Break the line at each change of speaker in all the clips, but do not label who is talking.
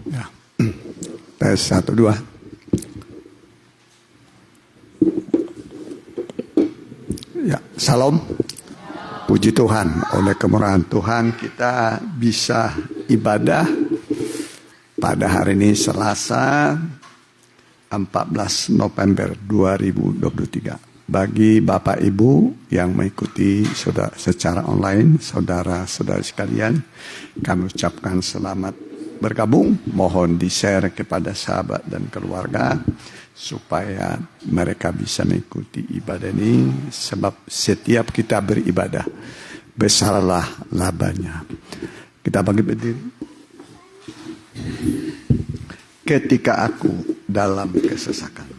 Ya. Tes 1, 2. Ya, salam. Puji Tuhan, oleh kemurahan Tuhan kita bisa ibadah pada hari ini Selasa 14 November 2023. Bagi Bapak Ibu yang mengikuti secara online, saudara-saudara sekalian, kami ucapkan selamat bergabung. Mohon di-share kepada sahabat dan keluarga supaya mereka bisa mengikuti ibadah ini, sebab setiap kita beribadah besarlah labanya. Kita bagi berdiri. Ketika aku dalam kesesakan.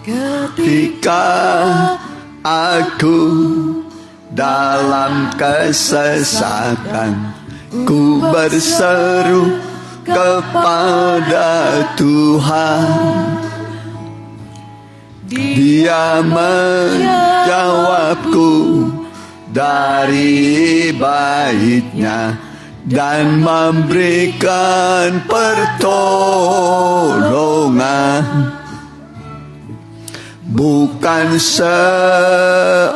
Ketika aku dalam kesesakan, ku berseru kepada Tuhan. Dia menjawabku dari baitnya dan memberikan pertolongan. Bukan seorang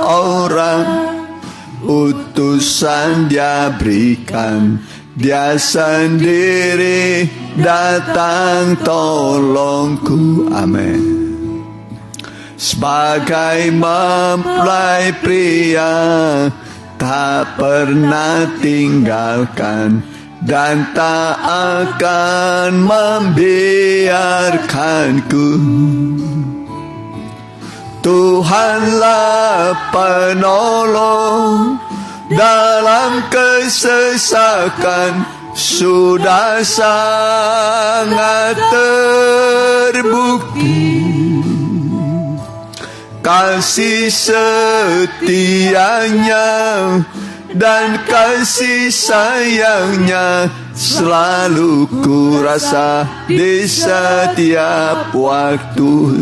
utusan dia berikan, dia sendiri datang tolongku. Amin. Sebagai mempelai pria tak pernah tinggalkan dan tak akan membiarkanku. Tuhanlah penolong dalam kesesakan, sudah sangat terbukti. Kasih setianya dan kasih sayangnya selalu ku rasa di setiap waktu.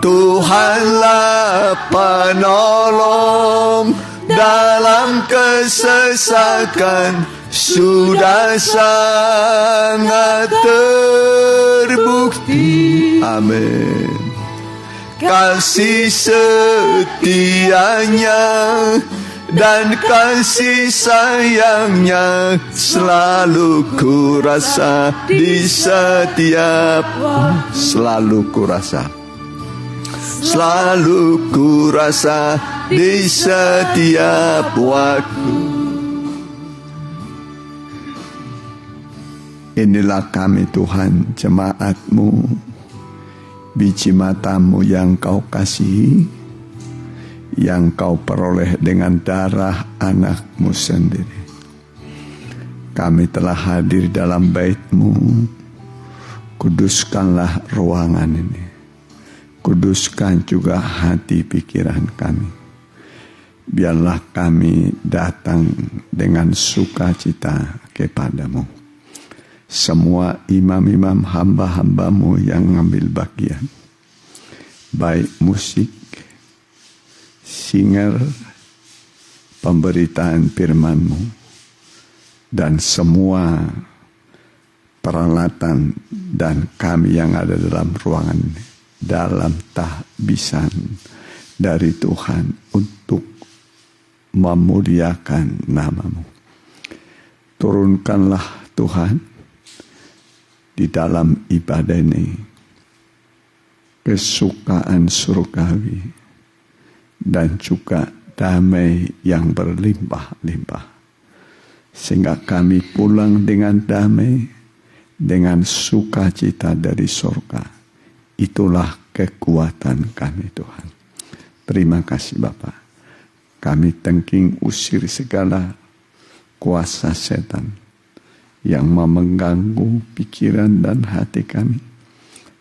Tuhanlah penolong dalam kesesakan, sudah sangat terbukti. Amin. Kasih setianya dan kasih sayangnya selalu ku rasa di setiap, selalu ku rasa. Selalu ku rasa di setiap waktu. Inilah kami Tuhan, jemaat-Mu, biji matamu yang Kau kasihi, yang Kau peroleh dengan darah anak-Mu sendiri. Kami telah hadir dalam bait-Mu. Kuduskanlah ruangan ini. kuduskan juga hati pikiran kami. Biarlah kami datang dengan sukacita kepadamu. Semua imam-imam hamba-hambamu yang mengambil bagian, baik musik, singer, pemberitaan firman-Mu, dan semua peralatan dan kami yang ada dalam ruangan ini, dalam tahbisan dari Tuhan untuk memuliakan nama-Mu. Turunkanlah Tuhan di dalam ibadah ini kesukaan surgawi dan juga damai yang berlimpah-limpah, sehingga kami pulang dengan damai, dengan sukacita dari surga. Itulah kekuatan kami, Tuhan. Terima kasih Bapa. Kami tengking usir segala kuasa setan yang mengganggu pikiran dan hati kami.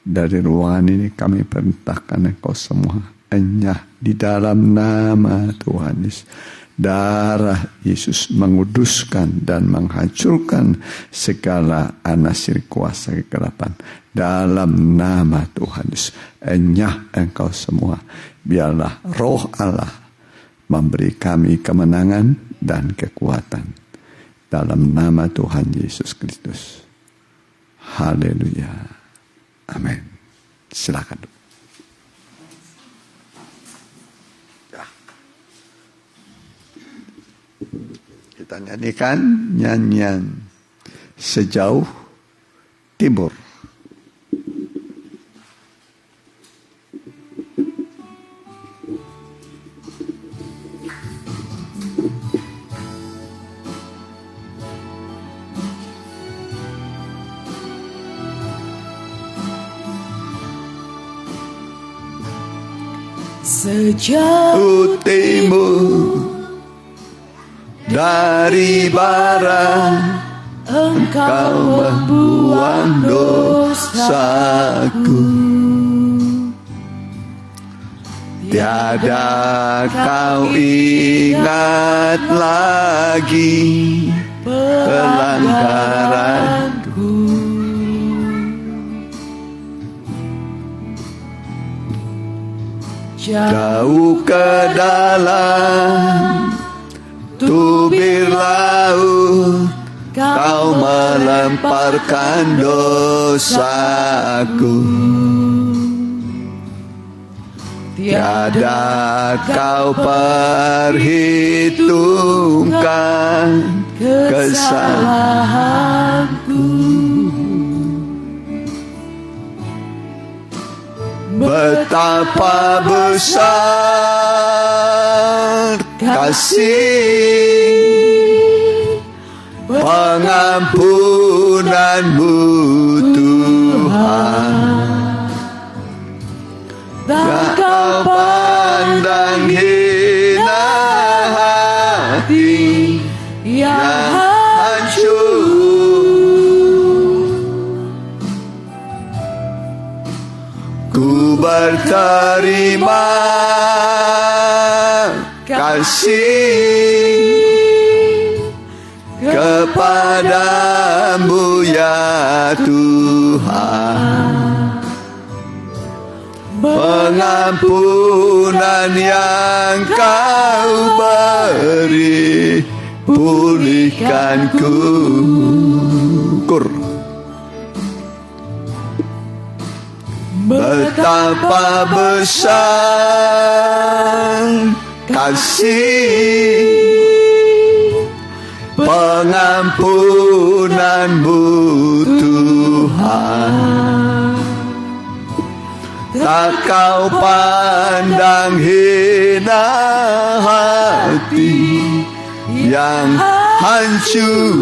Dari ruangan ini kami perintahkan Engkau semua enyah di dalam nama Tuhan Yesus. Darah Yesus menguduskan dan menghancurkan segala anasir kuasa kegelapan. Dalam nama Tuhan Yesus, enyah Engkau semua. Biarlah roh Allah memberi kami kemenangan dan kekuatan. Dalam nama Tuhan Yesus Kristus. Haleluya. Amin. Silakan. Kita nyanyikan nyanyian Sejauh Timur.
Sejauh timur dari barat, Engkau membuang dosaku. Tiada kau ingat lagi pelanggaranku. Jauh ke dalam tubir laut, Kau melemparkan dosaku. Tiada Kau perhitungkan kesalahanku. Betapa besar kasih pengampunan-Mu Tuhan. Tak Kau pandang hina hati yang hancur. Ku berterima kasih kepadamu ya Tuhan. Pengampunan yang Kau beri pulihkanku. Betapa besar kasih pengampunan-Mu Tuhan. Tak Kau pandang hina hati yang hancur.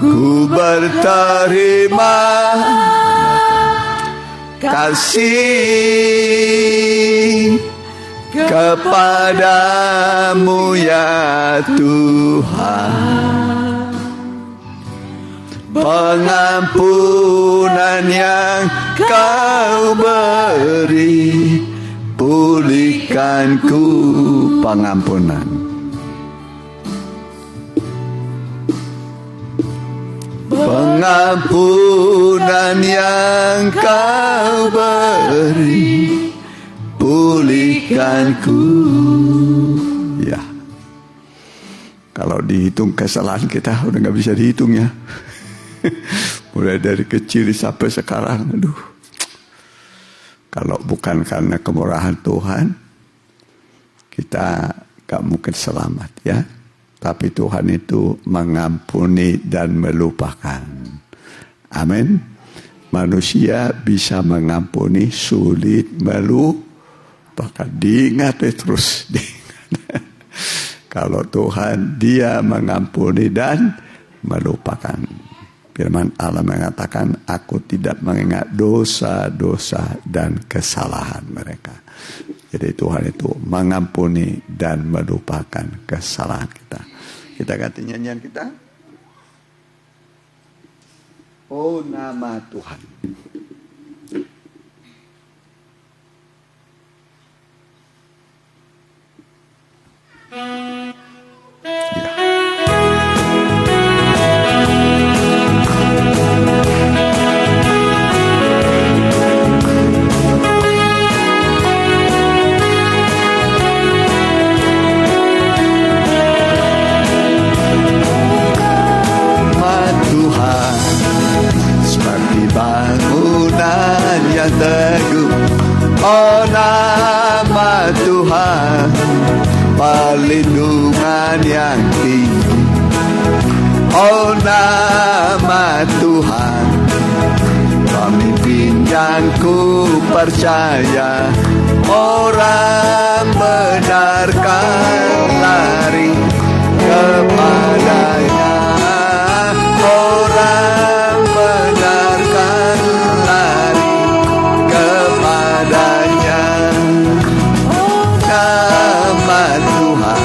Ku berterima kasih kepadamu ya Tuhan. pengampunan yang kau beri, pulihkanku.
Pengampunan.
Pengampunan yang kau beri, pulihkanku.
Ya. Kalau dihitung kesalahan kita udah gak bisa dihitung ya. Mulai dari kecil sampai sekarang. Aduh. Kalau bukan karena kemurahan Tuhan, kita gak mungkin selamat ya. Tapi Tuhan itu mengampuni dan melupakan. Amin. Manusia bisa mengampuni, sulit melupakan. Diingat terus. Kalau Tuhan, Dia mengampuni dan melupakan. Firman Allah mengatakan, aku tidak mengingat dosa-dosa dan kesalahan mereka. Jadi Tuhan itu mengampuni dan melupakan kesalahan kita. Kita ganti nyanyian kita. Oh nama Tuhan.
Bangunan yang teguh, oh nama Tuhan, perlindungan yang tinggi, oh nama Tuhan, pemimpin yang ku percaya, orang benarkan lari kepadanya, orang benarkan lari kepadanya. Nama Tuhan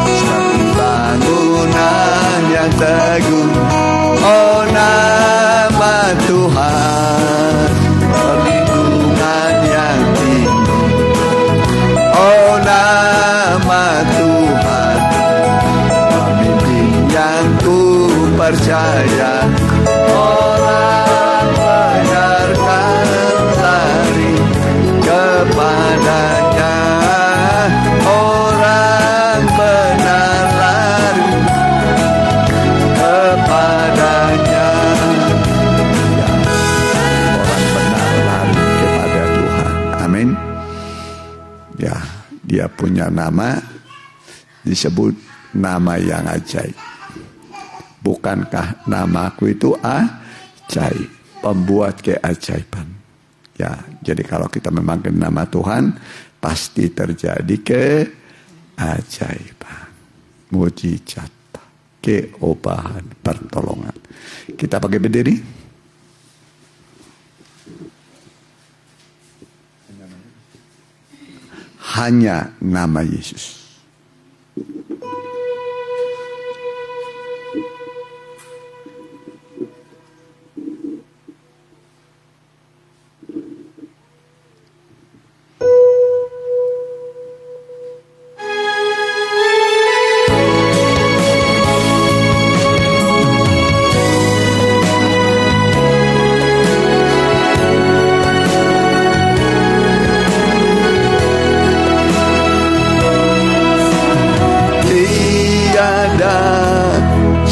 seperti bangunan yang teguh, oh nama Tuhan, perlindungan yang tinggi, oh nama Tuhan, pemimpin yang ku percaya, orang benarkan lari kepadanya, orang benar lari kepadanya.
Ya, orang benar lari kepada Tuhan. Amin. Ya, Dia punya nama, disebut nama yang ajaib. Bukankah namaku itu ajaib, pembuat keajaiban. Ya, jadi kalau kita memanggil nama Tuhan, pasti terjadi keajaiban, mujizat, keobahan, pertolongan. Kita pakai berdiri. Hanya nama Yesus.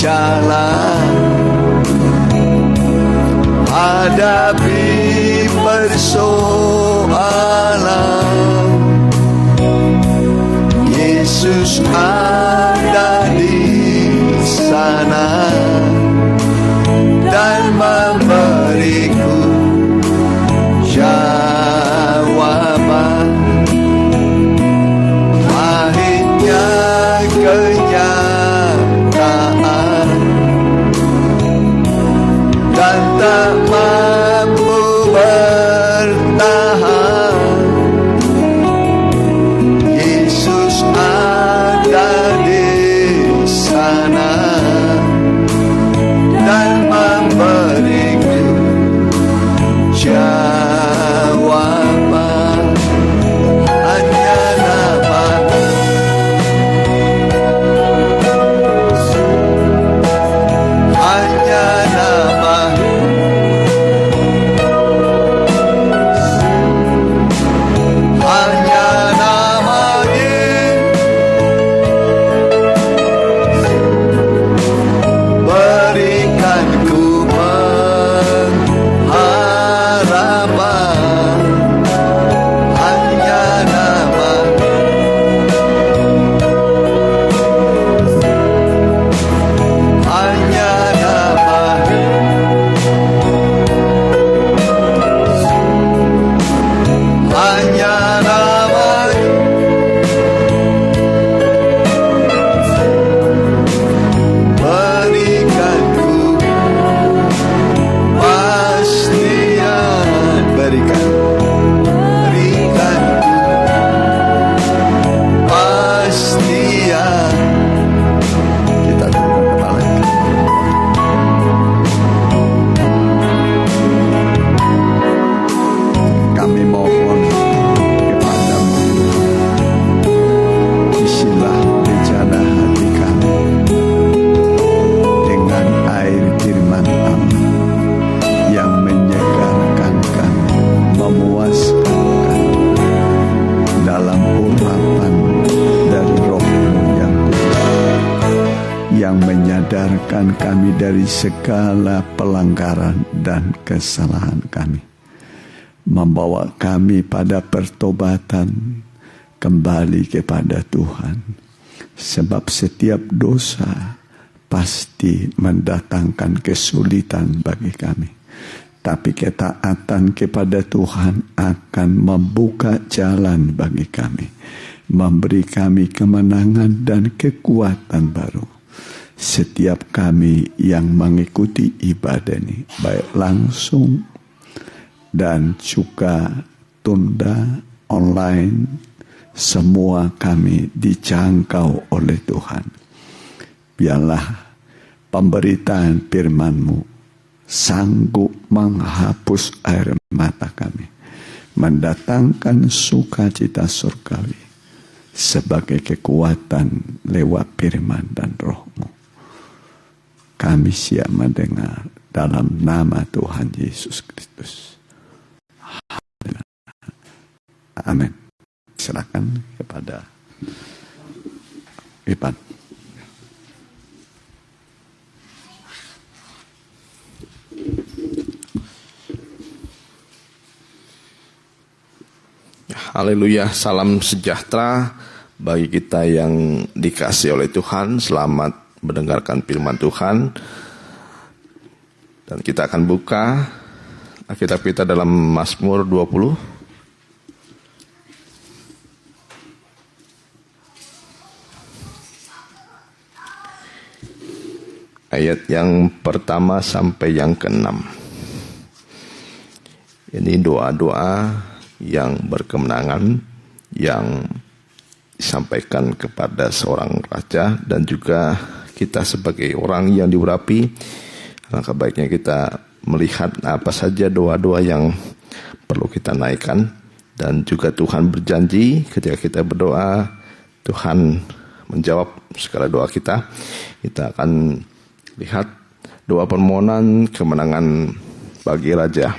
Jalan hadapi persoalan, Yesus ada di sana dan memberiku jawaban. Akhirnya kenyataan dan tak mampu bertahan, Yesus ada di sana dan
menjauhkan kami dari segala pelanggaran dan kesalahan kami, membawa kami pada pertobatan kembali kepada Tuhan. Sebab setiap dosa pasti mendatangkan kesulitan bagi kami, tapi ketaatan kepada Tuhan akan membuka jalan bagi kami, memberi kami kemenangan dan kekuatan baru. Setiap kami yang mengikuti ibadah ini, baik langsung dan juga tunda online, semua kami dijangkau oleh Tuhan. Biarlah pemberitaan firman-Mu sanggup menghapus air mata kami, mendatangkan sukacita surgawi sebagai kekuatan lewat firman dan Roh-Mu. Kami siap mendengar dalam nama Tuhan Yesus Kristus. Amin. Silakan kepada Ipan.
Haleluya, salam sejahtera bagi kita yang dikasihi oleh Tuhan. Selamat mendengarkan firman Tuhan. Dan kita akan buka Alkitab kita dalam Mazmur 20. Ayat yang pertama sampai yang ke-6. Ini doa-doa yang berkemenangan yang disampaikan kepada seorang raja dan juga kita sebagai orang yang diurapi. Alangkah baiknya kita melihat apa saja doa-doa yang perlu kita naikkan, dan juga Tuhan berjanji ketika kita berdoa, Tuhan menjawab segala doa kita. Kita akan lihat doa permohonan kemenangan bagi raja.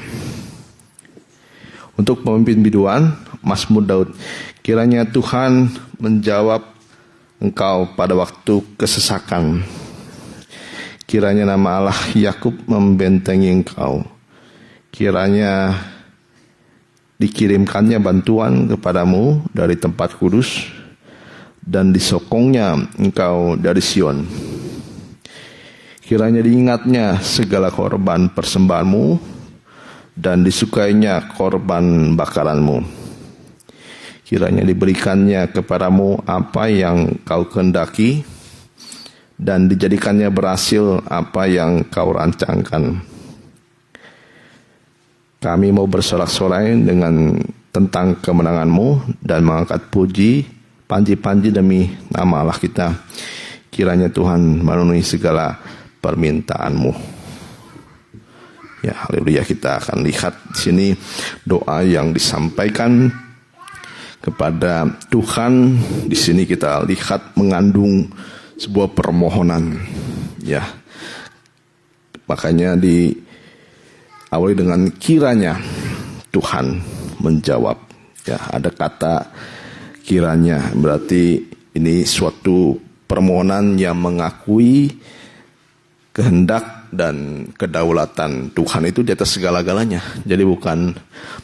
Untuk pemimpin biduan, Mazmur Daud. Kiranya Tuhan menjawab engkau pada waktu kesesakan. Kiranya nama Allah Yakub membentengi engkau. Kiranya dikirimkannya bantuan kepadamu dari tempat kudus, dan disokongnya engkau dari Sion. Kiranya diingatnya segala korban persembahanmu, dan disukainya korban bakaranmu. Kiranya diberikannya kepadamu apa yang kau kehendaki, dan dijadikannya berhasil apa yang kau rancangkan. Kami mau bersorak-sorai dengan tentang kemenanganmu dan mengangkat puji panji-panji demi nama Allah kita. Kiranya Tuhan memenuhi segala permintaanmu. Ya, haleluya, kita akan lihat di sini doa yang disampaikan kepada Tuhan. Di sini kita lihat mengandung sebuah permohonan. Ya, makanya diawali dengan kiranya Tuhan menjawab. Ya, ada kata kiranya, berarti ini suatu permohonan yang mengakui kehendak dan kedaulatan Tuhan itu di atas segala-galanya. Jadi bukan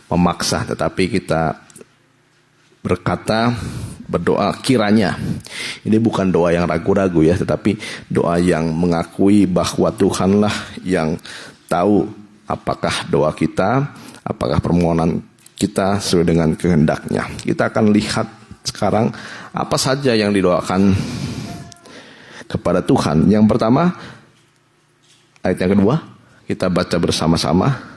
memaksa, tetapi kita berkata, berdoa kiranya. Ini bukan doa yang ragu-ragu ya, tetapi doa yang mengakui bahwa Tuhanlah yang tahu apakah doa kita, apakah permohonan kita sesuai dengan kehendaknya. Kita akan lihat sekarang apa saja yang didoakan kepada Tuhan. Yang pertama, ayat yang kedua, kita baca bersama-sama.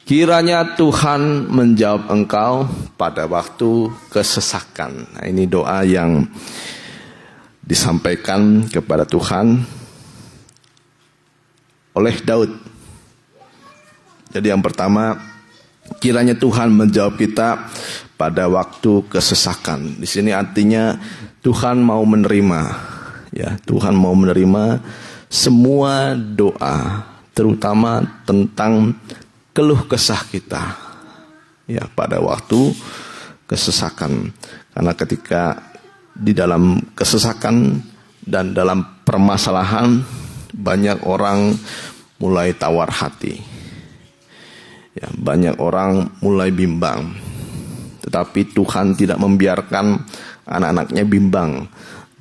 Kiranya Tuhan menjawab engkau pada waktu kesesakan. Nah, ini doa yang disampaikan kepada Tuhan oleh Daud. Jadi yang pertama, kiranya Tuhan menjawab kita pada waktu kesesakan. Di sini artinya Tuhan mau menerima, ya, Tuhan mau menerima semua doa, terutama tentang keluh kesah kita, ya, pada waktu kesesakan. Karena ketika di dalam kesesakan dan dalam permasalahan, banyak orang mulai tawar hati. Ya, banyak orang mulai bimbang. Tetapi Tuhan tidak membiarkan anak-anaknya bimbang,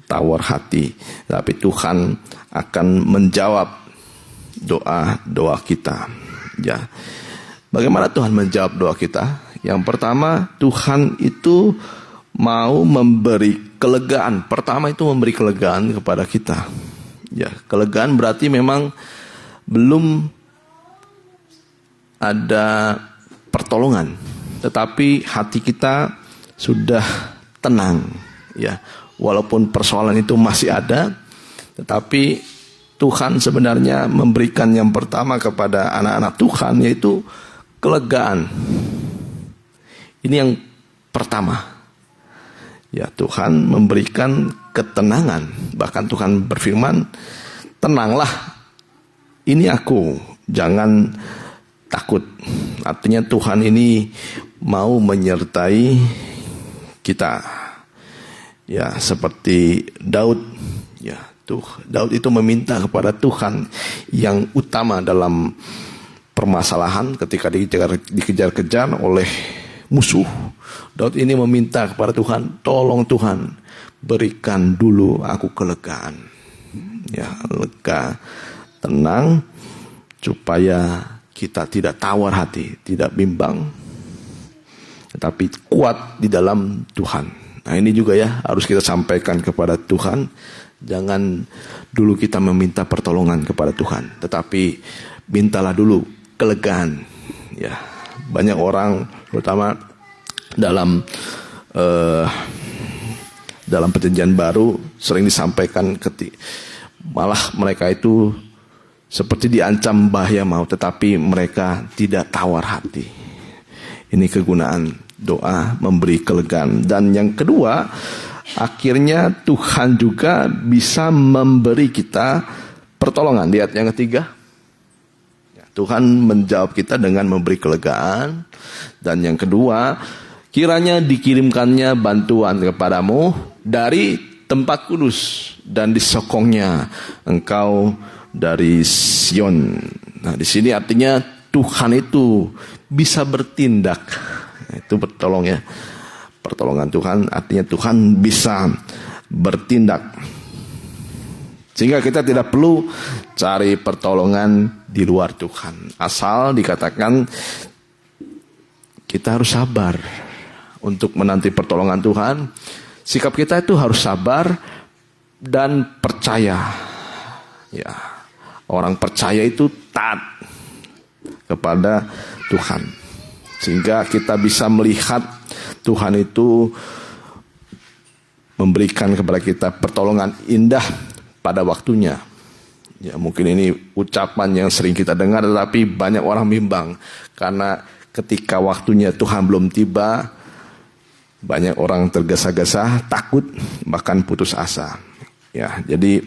tawar hati. Tapi Tuhan akan menjawab doa-doa kita. Ya. Bagaimana Tuhan menjawab doa kita? Yang pertama, Tuhan itu mau memberi kelegaan. Pertama itu memberi kelegaan kepada kita. Ya, kelegaan berarti memang belum ada pertolongan, tetapi hati kita sudah tenang. Ya, walaupun persoalan itu masih ada, tetapi Tuhan sebenarnya memberikan yang pertama kepada anak-anak Tuhan, yaitu kelegaan. Ini yang pertama. Ya, Tuhan memberikan ketenangan. Bahkan Tuhan berfirman, tenanglah, ini aku, jangan takut. Artinya Tuhan ini mau menyertai kita. Ya, seperti Daud. Ya, Daud itu meminta kepada Tuhan yang utama dalam permasalahan ketika dikejar-kejar oleh musuh. Daud ini meminta kepada Tuhan, tolong Tuhan, berikan dulu aku kelegaan. Ya, lega, tenang, supaya kita tidak tawar hati, tidak bimbang, tetapi kuat di dalam Tuhan. Nah, ini juga ya harus kita sampaikan kepada Tuhan. Jangan dulu kita meminta pertolongan kepada Tuhan, tetapi mintalah dulu kelegaan. Ya, banyak orang terutama dalam perjanjian baru sering disampaikan malah mereka itu seperti diancam bahaya maut, tetapi mereka tidak tawar hati. Ini kegunaan doa memberi kelegaan. Dan yang kedua, akhirnya Tuhan juga bisa memberi kita pertolongan. Lihat yang ketiga. Tuhan menjawab kita dengan memberi kelegaan. Dan yang kedua, kiranya dikirimkannya bantuan kepadamu dari tempat kudus dan disokongnya engkau dari Sion. Nah, di sini artinya Tuhan itu bisa bertindak. Itu bertolong ya. Pertolongan Tuhan artinya Tuhan bisa bertindak. Sehingga kita tidak perlu cari pertolongan di luar Tuhan. Asal dikatakan kita harus sabar untuk menanti pertolongan Tuhan. Sikap kita itu harus sabar dan percaya. Ya, orang percaya itu taat kepada Tuhan. Sehingga kita bisa melihat Tuhan itu memberikan kepada kita pertolongan indah pada waktunya. Ya, mungkin ini ucapan yang sering kita dengar, tetapi banyak orang bimbang karena ketika waktunya Tuhan belum tiba, banyak orang tergesa-gesa, takut, bahkan putus asa. Ya, jadi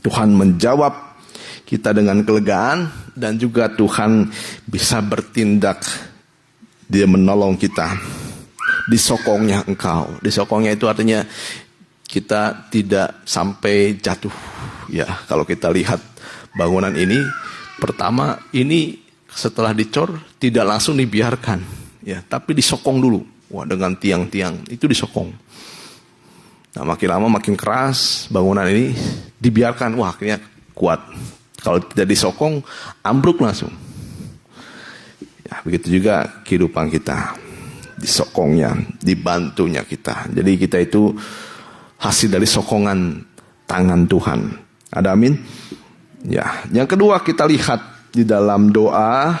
Tuhan menjawab kita dengan kelegaan dan juga Tuhan bisa bertindak. Dia menolong kita. Disokongnya engkau. Disokongnya itu artinya kita tidak sampai jatuh. Ya, kalau kita lihat bangunan ini, pertama ini setelah dicor tidak langsung dibiarkan, ya, tapi disokong dulu. Wah, dengan tiang-tiang itu disokong. Nah, makin lama makin keras bangunan ini dibiarkan. Wah, akhirnya kuat. Kalau tidak disokong, ambruk langsung. Ya, begitu juga kehidupan kita. Disokongnya, dibantunya kita. Jadi kita itu hasil dari sokongan tangan Tuhan. Ada amin? Ya, yang kedua kita lihat di dalam doa,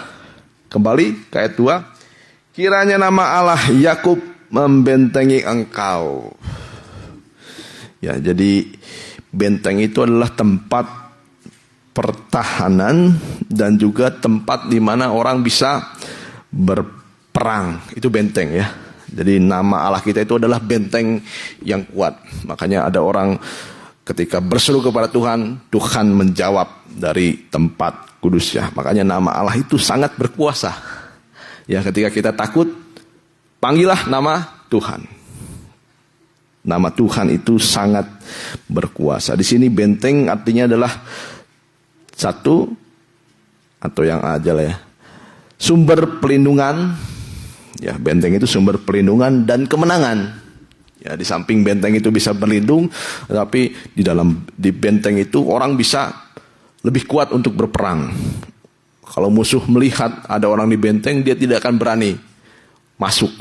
kembali ke ayat 2. Kiranya nama Allah Yakub membentengi engkau. Ya, jadi benteng itu adalah tempat pertahanan dan juga tempat di mana orang bisa berperang. Itu benteng ya. Jadi nama Allah kita itu adalah benteng yang kuat. Makanya ada orang ketika berseru kepada Tuhan, Tuhan menjawab dari tempat kudusnya. Makanya nama Allah itu sangat berkuasa. Ya, ketika kita takut, panggillah nama Tuhan. nama Tuhan itu sangat berkuasa. Di sini benteng artinya adalah satu, atau yang aja lah ya, sumber pelindungan. Ya, benteng itu sumber pelindungan dan kemenangan. Ya, di samping benteng itu bisa berlindung, tapi di benteng itu orang bisa lebih kuat untuk berperang. Kalau musuh melihat ada orang di benteng, dia tidak akan berani masuk.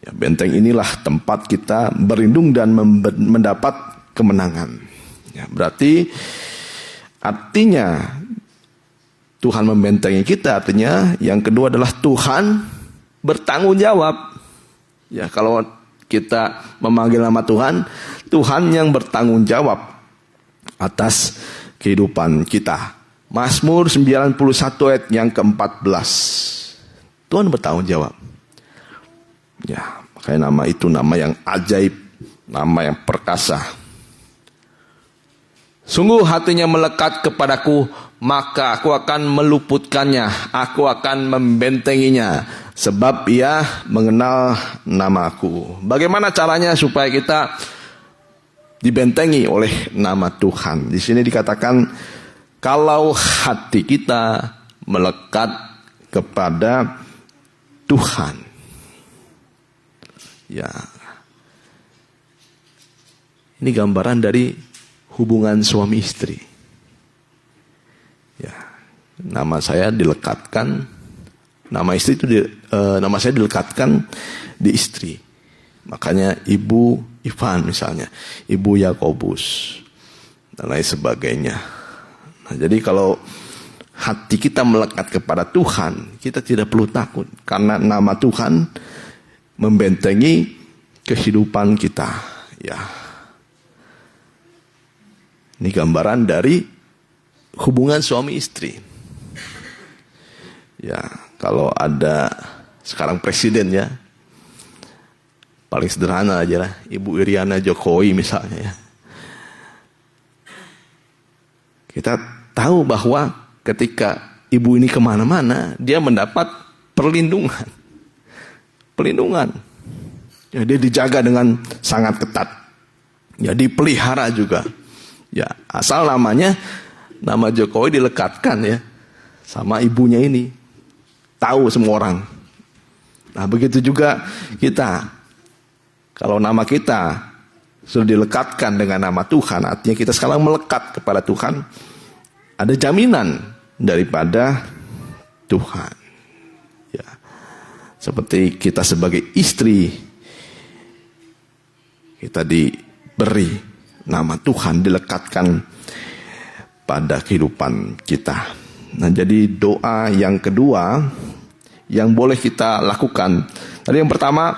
Ya, benteng inilah tempat kita berlindung dan mendapat kemenangan. Ya, berarti artinya Tuhan membentengi kita, artinya yang kedua adalah Tuhan bertanggung jawab. Ya, kalau kita memanggil nama Tuhan, Tuhan yang bertanggung jawab atas kehidupan kita. Mazmur 91 ayat yang ke-14. Tuhan bertanggung jawab. Ya, makanya nama itu nama yang ajaib, nama yang perkasa. Sungguh hatinya melekat kepadaku, maka aku akan meluputkannya, aku akan membentenginya, sebab ia mengenal namaku. Bagaimana caranya supaya kita dibentengi oleh nama Tuhan? Di sini dikatakan, kalau hati kita melekat kepada Tuhan. Ya, ini gambaran dari hubungan suami istri. Ya, nama saya dilekatkan, nama istri itu nama saya dilekatkan di istri. Makanya Ibu Ivan misalnya, Ibu Yakobus dan lain sebagainya. Nah, jadi kalau hati kita melekat kepada Tuhan, kita tidak perlu takut karena nama Tuhan membentengi kehidupan kita. Ya, ini gambaran dari hubungan suami istri. Ya, kalau ada sekarang presiden ya, paling sederhana aja lah, Ibu Iriana Jokowi misalnya ya. Kita tahu bahwa ketika ibu ini kemana-mana, dia mendapat perlindungan. Ya, dia dijaga dengan sangat ketat. Ya, dipelihara juga. Ya, asal nama Jokowi dilekatkan ya sama ibunya ini. Tahu semua orang. Nah, begitu juga kita. Kalau nama kita sudah dilekatkan dengan nama Tuhan, artinya kita sekarang melekat kepada Tuhan, ada jaminan daripada Tuhan. Ya. Seperti kita sebagai istri, kita diberi nama Tuhan, dilekatkan pada kehidupan kita. Nah, jadi doa yang kedua yang boleh kita lakukan. Tadi yang pertama,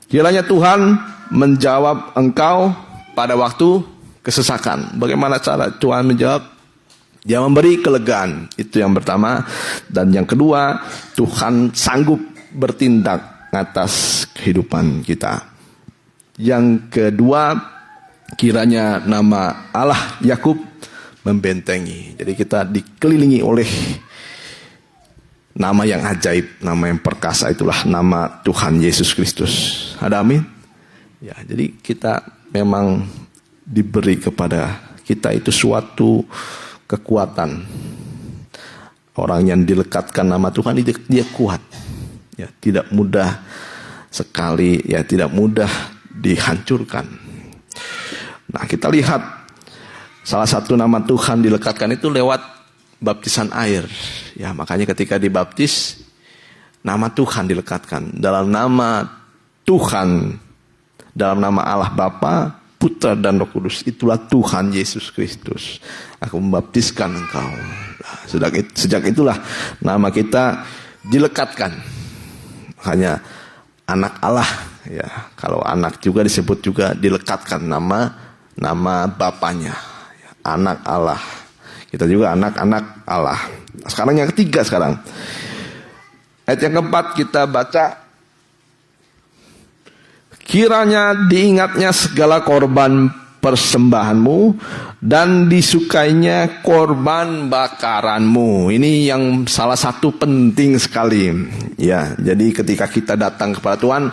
kiranya Tuhan menjawab engkau pada waktu kesesakan. Bagaimana cara Tuhan menjawab? Dia memberi kelegaan. Itu yang pertama. Dan yang kedua, Tuhan sanggup bertindak atas kehidupan kita. Yang kedua, kiranya nama Allah Yakub membentengi. Jadi kita dikelilingi oleh nama yang ajaib, nama yang perkasa, itulah nama Tuhan Yesus Kristus. Ada amin? Ya, jadi kita memang diberi kepada kita itu suatu kekuatan. Orang yang dilekatkan nama Tuhan dia kuat. Ya, tidak mudah sekali, ya tidak mudah dihancurkan. Nah, kita lihat salah satu nama Tuhan dilekatkan itu lewat baptisan air. Ya, makanya ketika dibaptis, nama Tuhan dilekatkan. Dalam nama Tuhan, dalam nama Allah Bapa, Putra dan Roh Kudus, itulah Tuhan Yesus Kristus. Aku membaptiskan engkau. Nah, sejak itulah nama kita dilekatkan. Makanya anak Allah. Ya, kalau anak juga disebut juga dilekatkan nama Bapanya. Ya, anak Allah. Kita juga anak-anak Allah. Nah, sekarang yang ketiga sekarang. Ayat yang keempat kita baca. Kiranya diingatnya segala korban persembahanmu dan disukainya korban bakaranmu. Ini yang salah satu penting sekali. Ya, jadi ketika kita datang kepada Tuhan,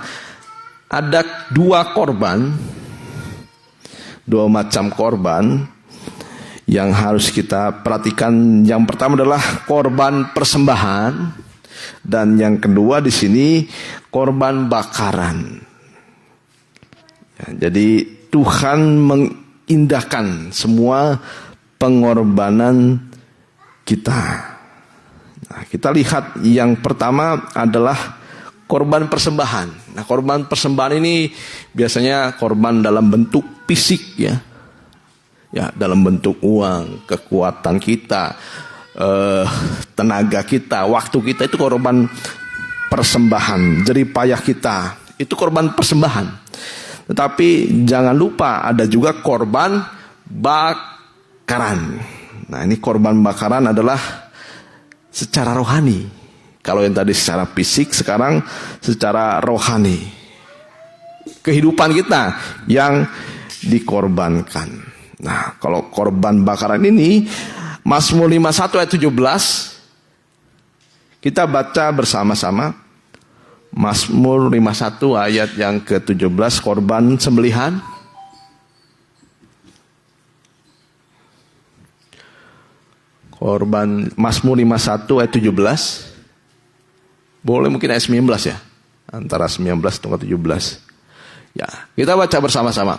ada dua macam korban yang harus kita perhatikan. Yang pertama adalah korban persembahan, dan yang kedua di sini korban bakaran. Ya, jadi Tuhan mengindahkan semua pengorbanan kita. Nah, kita lihat yang pertama adalah korban persembahan. Nah, korban persembahan ini biasanya korban dalam bentuk fisik ya. Ya, dalam bentuk uang, kekuatan kita, tenaga kita, waktu kita, itu korban persembahan. Jerih payah kita, itu korban persembahan. Tetapi jangan lupa ada juga korban bakaran. Nah, ini korban bakaran adalah secara rohani. Kalau yang tadi secara fisik, sekarang secara rohani. Kehidupan kita yang dikorbankan. Nah, kalau korban bakaran ini, Mazmur 51 ayat 17, kita baca bersama-sama. Mazmur 51 ayat yang ke-17, korban sembelihan. Korban Mazmur 51 ayat 17. Boleh mungkin ayat 19 ya. Antara 19 dan 17. Ya, kita baca bersama-sama.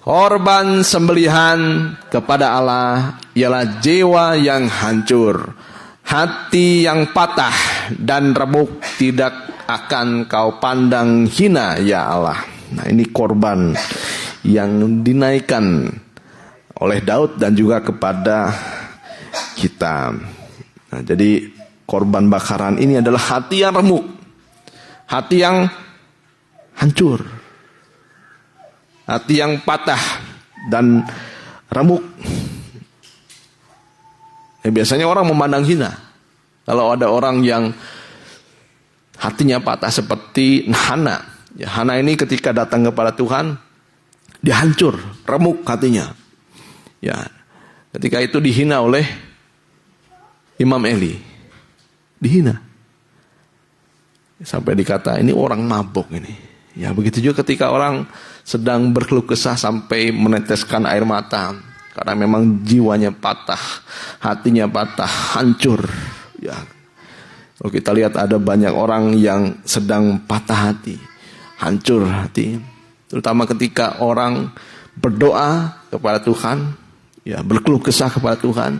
Korban sembelihan kepada Allah ialah jiwa yang hancur, hati yang patah dan remuk tidak akan kau pandang hina ya Allah. Nah, ini korban yang dinaikkan oleh Daud dan juga kepada kita. Nah, jadi korban bakaran ini adalah hati yang remuk, hati yang hancur, hati yang patah dan remuk. Ya, biasanya orang memandang hina kalau ada orang yang hatinya patah seperti Hana. Ya, Hana ini ketika datang kepada Tuhan, dia hancur, remuk hatinya. Ya, ketika itu dihina oleh Imam Eli, dihina sampai dikata ini orang mabuk ini. Ya, begitu juga ketika orang sedang berkeluh kesah sampai meneteskan air mata karena memang jiwanya patah, hatinya patah, hancur. Ya, kalau kita lihat ada banyak orang yang sedang patah hati, hancur hati, terutama ketika orang berdoa kepada Tuhan, ya, berkeluh kesah kepada Tuhan.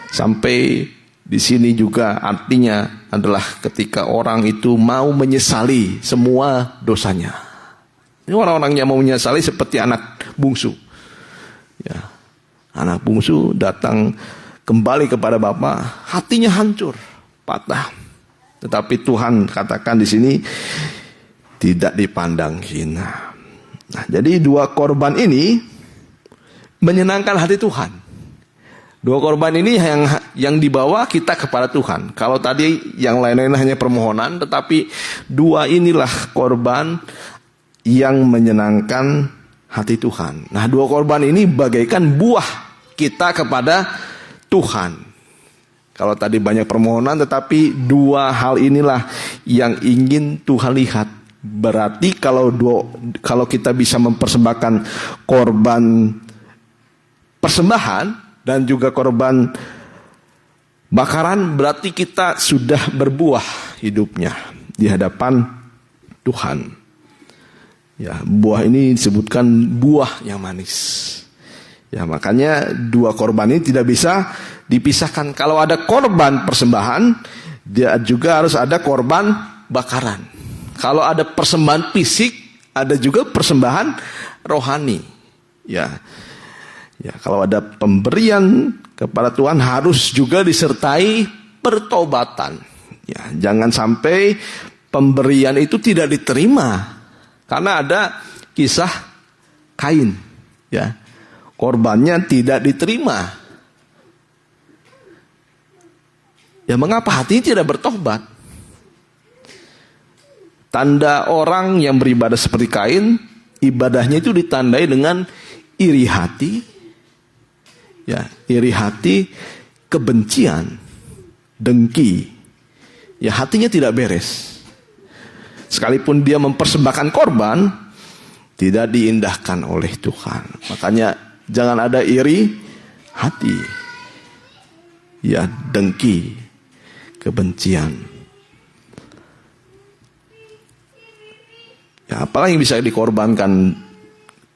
Sampai di sini juga artinya adalah ketika orang itu mau menyesali semua dosanya. Ini orang-orang yang mau menyesali seperti anak bungsu. Ya, anak bungsu datang kembali kepada Bapa, hatinya hancur, patah. Tetapi Tuhan katakan di sini tidak dipandang hina. Nah, jadi dua korban ini menyenangkan hati Tuhan. Dua korban ini yang dibawa kita kepada Tuhan. Kalau tadi yang lain-lain hanya permohonan, tetapi dua inilah korban yang menyenangkan hati Tuhan. Nah, dua korban ini bagaikan buah kita kepada Tuhan. Kalau tadi banyak permohonan, tetapi dua hal inilah yang ingin Tuhan lihat. Berarti kalau kita bisa mempersembahkan korban persembahan dan juga korban bakaran, berarti kita sudah berbuah hidupnya di hadapan Tuhan. Ya, buah ini disebutkan buah yang manis. Ya, makanya dua korban ini tidak bisa dipisahkan. Kalau ada korban persembahan, dia juga harus ada korban bakaran. Kalau ada persembahan fisik, ada juga persembahan rohani. Ya, kalau ada pemberian kepada Tuhan harus juga disertai pertobatan. Ya, jangan sampai pemberian itu tidak diterima. Karena ada kisah Kain, ya, korbannya tidak diterima. Ya, mengapa hatinya tidak bertobat? Tanda orang yang beribadah seperti Kain, ibadahnya itu ditandai dengan iri hati, ya, iri hati, kebencian, dengki. Ya, hatinya tidak beres. sekalipun dia mempersembahkan korban, tidak diindahkan oleh Tuhan. Makanya jangan ada iri hati, ya, dengki, kebencian. Ya, apalagi yang bisa dikorbankan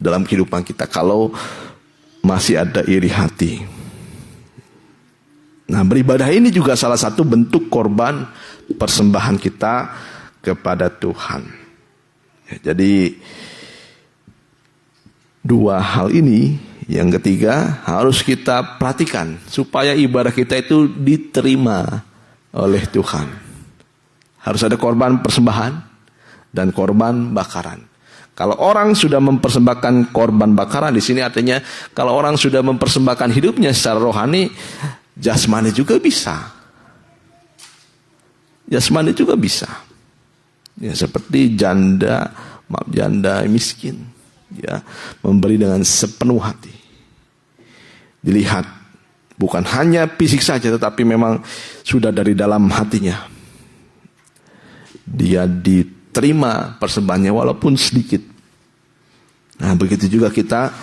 dalam kehidupan kita kalau masih ada iri hati. Nah, beribadah ini juga salah satu bentuk korban persembahan kita kepada Tuhan. Ya, jadi dua hal ini, yang ketiga harus kita perhatikan supaya ibadah kita itu diterima oleh Tuhan. Harus ada korban persembahan dan korban bakaran. Kalau orang sudah mempersembahkan korban bakaran, di sini artinya kalau orang sudah mempersembahkan hidupnya secara rohani, jasmani juga bisa. Jasmani juga bisa. Ya, seperti janda miskin, ya, memberi dengan sepenuh hati. Dilihat bukan hanya fisik saja, tetapi memang sudah dari dalam hatinya. Dia diterima persembahannya walaupun sedikit. Nah, begitu juga kita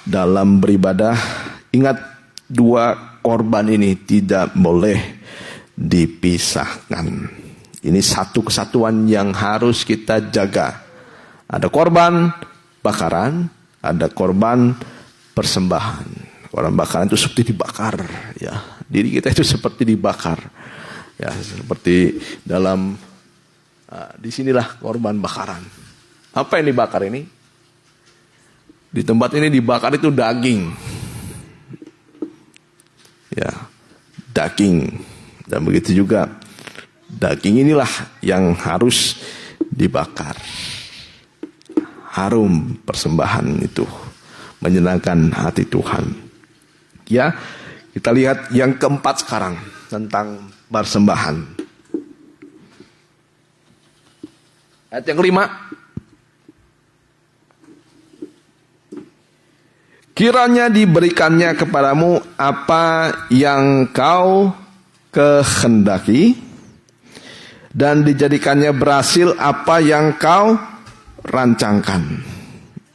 dalam beribadah. Ingat, dua korban ini tidak boleh dipisahkan. Ini satu kesatuan yang harus kita jaga. Ada korban bakaran, ada korban persembahan. Korban bakaran itu seperti dibakar, ya. Diri kita itu seperti dibakar. Ya, seperti dalam disinilah korban bakaran. Apa yang dibakar ini? Di tempat ini dibakar itu daging. Ya, daging. Dan begitu juga daging inilah yang harus dibakar. Harum persembahan itu, menyenangkan hati Tuhan. Ya, kita lihat yang keempat sekarang tentang persembahan. Ayat yang kelima. Kiranya diberikannya kepadamu apa yang kau kehendaki, dan dijadikannya berhasil apa yang kau rancangkan.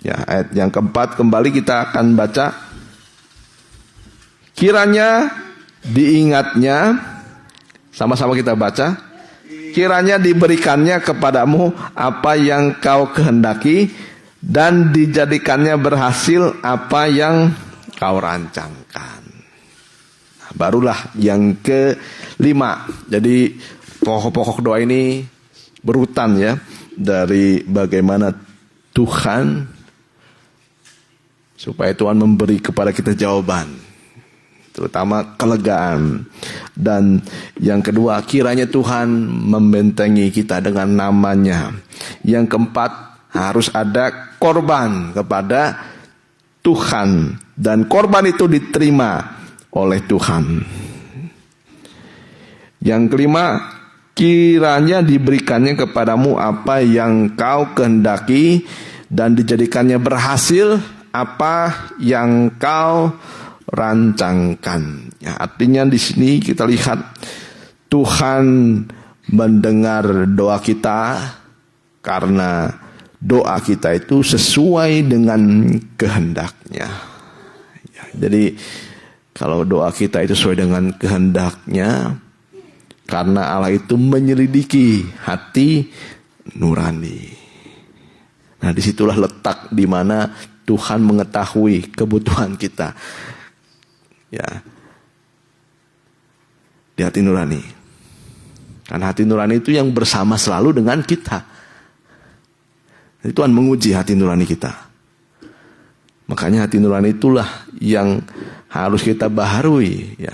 Ya, ayat yang keempat kembali kita akan baca. Kiranya diingatnya, sama-sama kita baca. Kiranya diberikannya kepadamu apa yang kau kehendaki, dan dijadikannya berhasil apa yang kau rancangkan. Nah, barulah yang kelima. Jadi pokok-pokok doa ini berurutan, ya, dari bagaimana Tuhan, supaya Tuhan memberi kepada kita jawaban, terutama kelegaan. Dan yang kedua, kiranya Tuhan membentengi kita dengan namanya. Yang keempat, harus ada korban kepada Tuhan, dan korban itu diterima oleh Tuhan. Yang kelima, kiranya diberikannya kepadamu apa yang kau kehendaki, dan dijadikannya berhasil apa yang kau rancangkan. Ya, artinya di sini kita lihat Tuhan mendengar doa kita karena doa kita itu sesuai dengan kehendaknya. Ya, jadi kalau doa kita itu sesuai dengan kehendaknya, karena Allah itu menyelidiki hati nurani. Nah, disitulah letak di mana Tuhan mengetahui kebutuhan kita. Ya, di hati nurani. Karena hati nurani itu yang bersama selalu dengan kita. Jadi Tuhan menguji hati nurani kita. Makanya hati nurani itulah yang harus kita baharui, ya.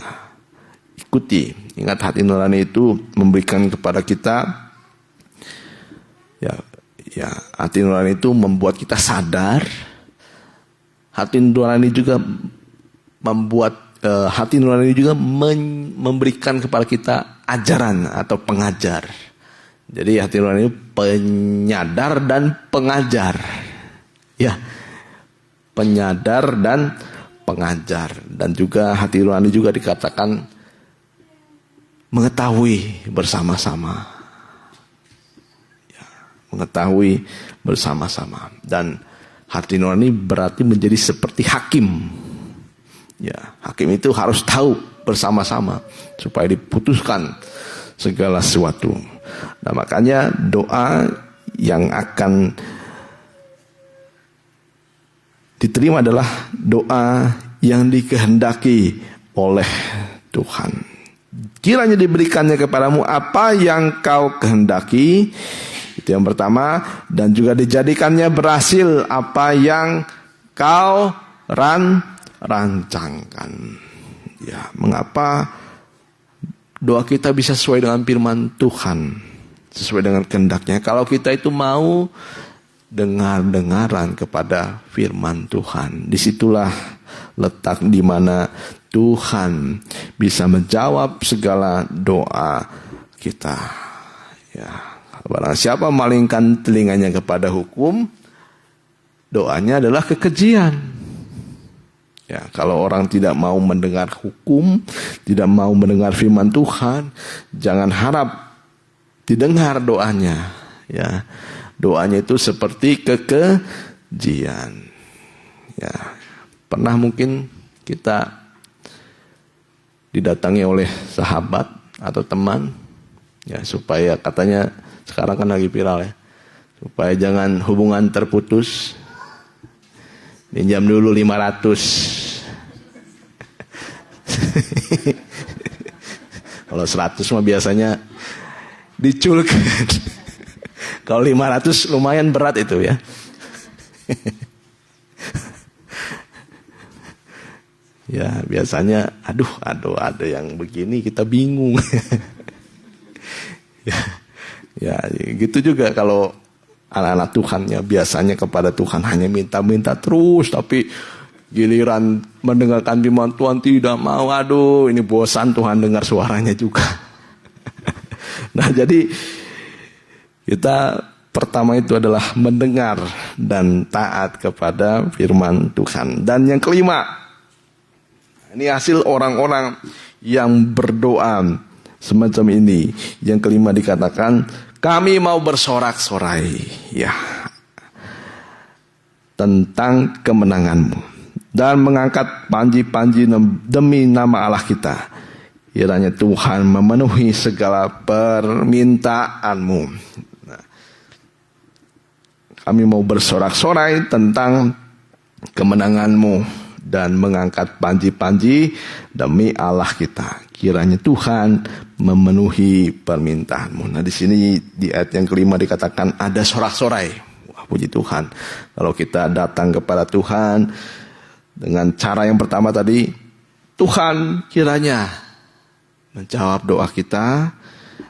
Ikuti. Ingat, hati nurani itu memberikan kepada kita, ya, hati nurani itu membuat kita sadar. Hati nurani juga membuat hati nurani juga memberikan kepada kita ajaran atau pengajar. Jadi hati nurani itu penyadar dan pengajar. Ya, penyadar dan pengajar. Dan juga hati nurani juga dikatakan mengetahui bersama-sama. Ya, mengetahui bersama-sama. Dan hati nurani berarti menjadi seperti hakim. Ya, hakim itu harus tahu bersama-sama supaya diputuskan segala sesuatu. Nah, makanya doa yang akan diterima adalah doa yang dikehendaki oleh Tuhan. Kiranya diberikannya kepadamu apa yang kau kehendaki. Itu yang pertama. Dan juga dijadikannya berhasil apa yang kau rancangkan. Ya, mengapa doa kita bisa sesuai dengan firman Tuhan, sesuai dengan kehendaknya? Kalau kita itu mau dengar-dengaran kepada firman Tuhan, disitulah letak di mana Tuhan bisa menjawab segala doa kita. Ya, barang siapa memalingkan telinganya kepada hukum, doanya adalah kekejian. Ya, kalau orang tidak mau mendengar hukum, tidak mau mendengar firman Tuhan, jangan harap didengar doanya. Ya, doanya itu seperti kekejian. Ya, pernah mungkin kita didatangi oleh sahabat atau teman, ya, supaya katanya sekarang kan lagi viral ya, supaya jangan hubungan terputus, pinjam dulu 500. Kalau 100 mah biasanya diculkan. Kalau 500 lumayan berat itu ya. Ya, biasanya aduh ada yang begini kita bingung. Ya, gitu juga kalau anak-anak Tuhan ya, biasanya kepada Tuhan hanya minta-minta terus, tapi giliran mendengarkan firman Tuhan tidak mau. Aduh, ini bosan Tuhan dengar suaranya juga. Nah, jadi kita pertama itu adalah mendengar dan taat kepada firman Tuhan. Dan yang kelima, ini hasil orang-orang yang berdoa semacam ini. Yang kelima dikatakan, kami mau bersorak-sorai, ya, tentang kemenanganmu dan mengangkat panji-panji demi nama Allah kita. Kiranya Tuhan memenuhi segala permintaanmu. Nah, kami mau bersorak-sorai tentang kemenanganmu dan mengangkat panji-panji demi Allah kita. Kiranya Tuhan memenuhi permintaanmu. Nah, di sini di ayat yang kelima dikatakan ada sorak-sorai. Wah, puji Tuhan. Kalau kita datang kepada Tuhan dengan cara yang pertama tadi, Tuhan kiranya menjawab doa kita,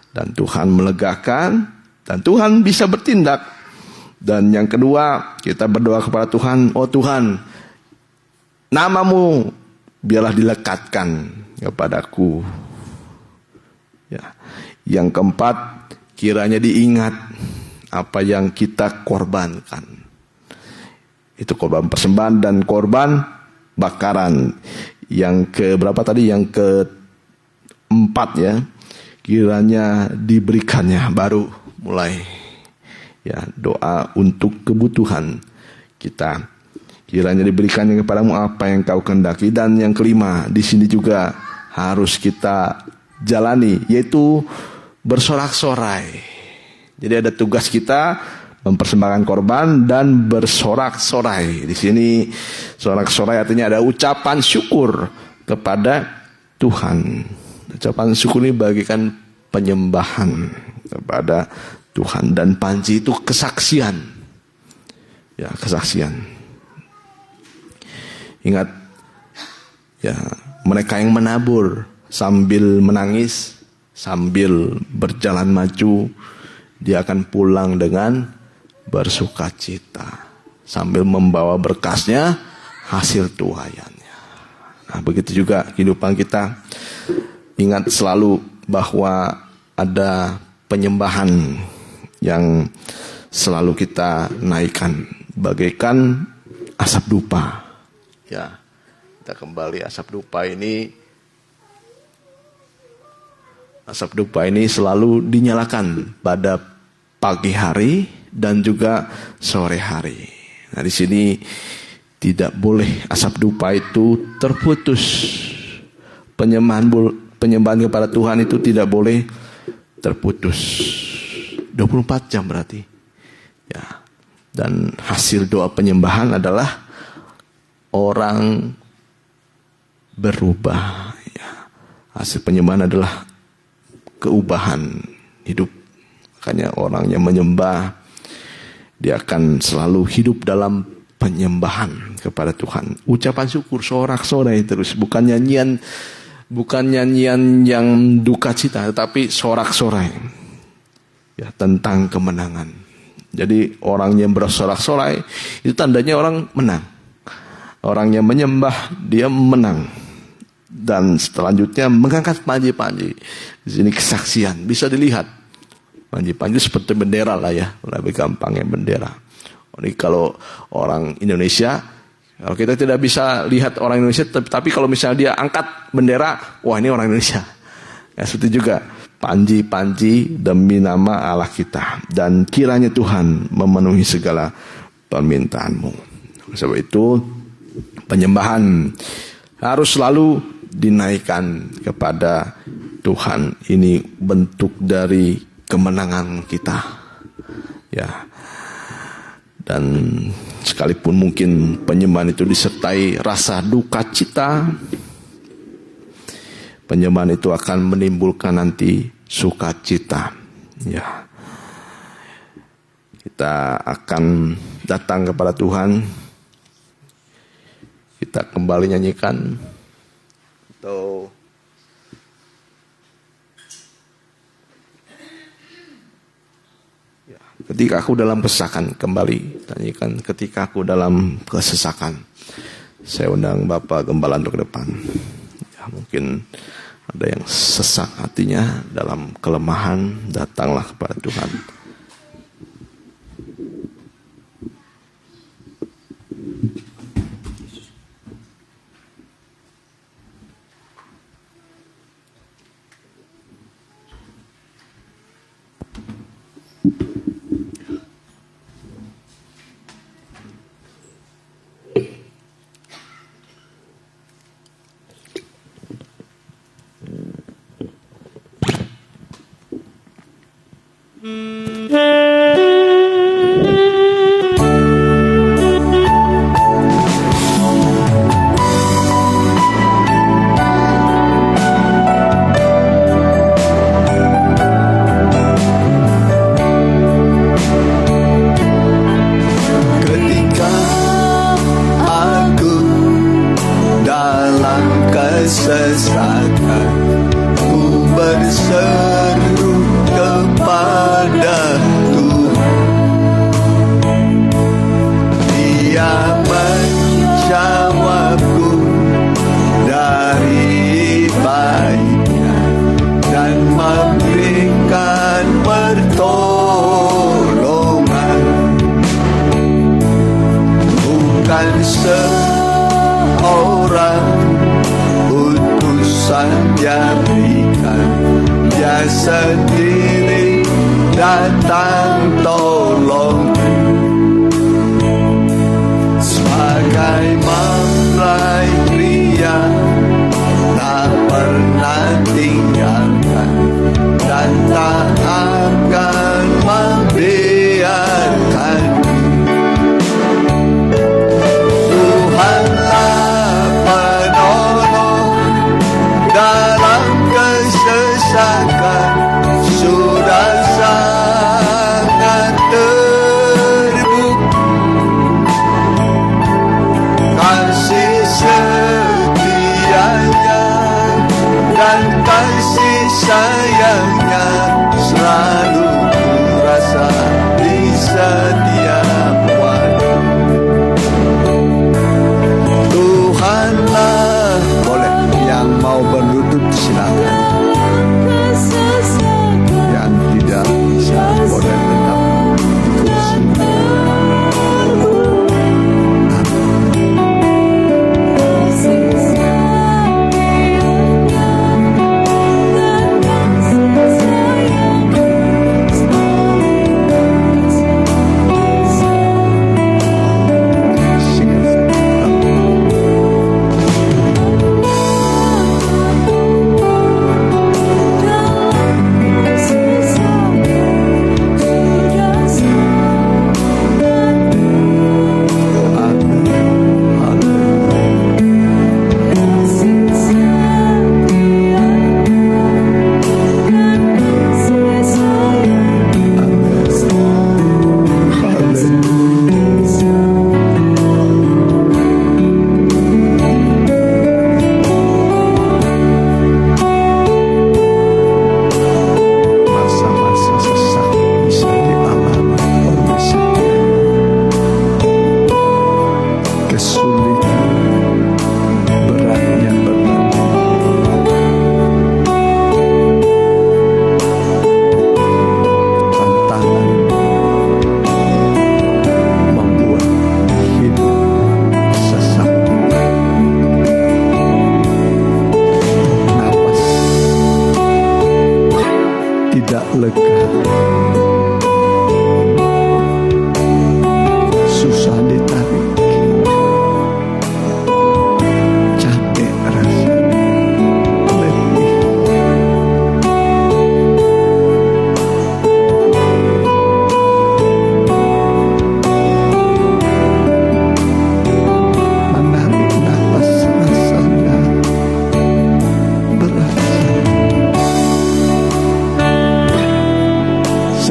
dan Tuhan melegakan, dan Tuhan bisa bertindak. Dan yang kedua, kita berdoa kepada Tuhan, oh Tuhan, namamu biarlah dilekatkan kepadaku. Ya. Yang keempat, kiranya diingat apa yang kita korbankan. Itu korban persembahan dan korban bakaran. Yang keberapa tadi? Yang keempat ya. Kiranya diberikannya, baru mulai ya doa untuk kebutuhan kita. Kiranya diberikannya kepadamu apa yang kau kehendaki. Dan yang kelima, di sini juga harus kita jalani, yaitu bersorak-sorai. Jadi ada tugas kita mempersembahkan korban dan bersorak-sorai. Di sini sorak-sorai artinya ada ucapan syukur kepada Tuhan. Ucapan syukur ini bagikan penyembahan kepada Tuhan, dan panji itu kesaksian. Ya, kesaksian. Ingat ya, mereka yang menabur sambil menangis, sambil berjalan maju, dia akan pulang dengan bersukacita sambil membawa berkasnya, hasil tuaiannya. Nah, begitu juga kehidupan kita. Ingat selalu bahwa ada penyembahan yang selalu kita naikkan bagaikan asap dupa. Ya, kita kembali asap dupa ini. Asap dupa ini selalu dinyalakan pada pagi hari dan juga sore hari. Nah, di sini tidak boleh asap dupa itu terputus. Penyembahan kepada Tuhan itu tidak boleh terputus. 24 jam berarti. Ya. Dan hasil doa penyembahan adalah orang berubah. Ya. Hasil penyembahan adalah keubahan hidup. Makanya orang yang menyembah, dia akan selalu hidup dalam penyembahan kepada Tuhan. Ucapan syukur sorak-sorai terus, bukan nyanyian yang duka cita, tetapi sorak-sorai. Ya, tentang kemenangan. Jadi orang yang bersorak-sorai itu tandanya orang menang. Orang yang menyembah dia menang. Dan selanjutnya mengangkat panji-panji. Di sini kesaksian bisa dilihat. Panji-panji seperti bendera lah ya, lebih gampangnya bendera. Ini kalau orang Indonesia, kalau kita tidak bisa lihat orang Indonesia, tapi kalau misalnya dia angkat bendera, wah ini orang Indonesia. Ya, seperti juga panji-panji demi nama Allah kita, dan kiranya Tuhan memenuhi segala permintaanmu. Sebab itu penyembahan harus selalu dinaikkan kepada Tuhan. Ini bentuk dari kemenangan kita, ya. Dan sekalipun mungkin penyembahan itu disertai rasa duka cita, penyembahan itu akan menimbulkan nanti sukacita. Ya. Kita akan datang kepada Tuhan. Kita kembali nyanyikan. Atau ketika aku dalam kesesakan, kembali nyanyikan ketika aku dalam kesesakan. Saya undang Bapak Gembala untuk ke depan. Ya, mungkin ada yang sesak hatinya dalam kelemahan, datanglah kepada Tuhan.
Ketika aku dalam kesesakan, ku berseru kepada Tuhan. Dia menjawabku dari baiknya dan memberikan pertolongan. Bukan seorang utusan dia berikan, dia sendiri datang tolong. Sebagai mempelai pria tak pernah tinggalkan dan tak akan membiarkan. Tuhanlah penolong dalam kesesakan, sudah sangat terbukti kasih setianya dan kasih sayangnya selalu kurasa di setiap waktu. Tuhanlah, boleh yang mau berlutut silakan, yang tidak bisa boleh tetap di kursi.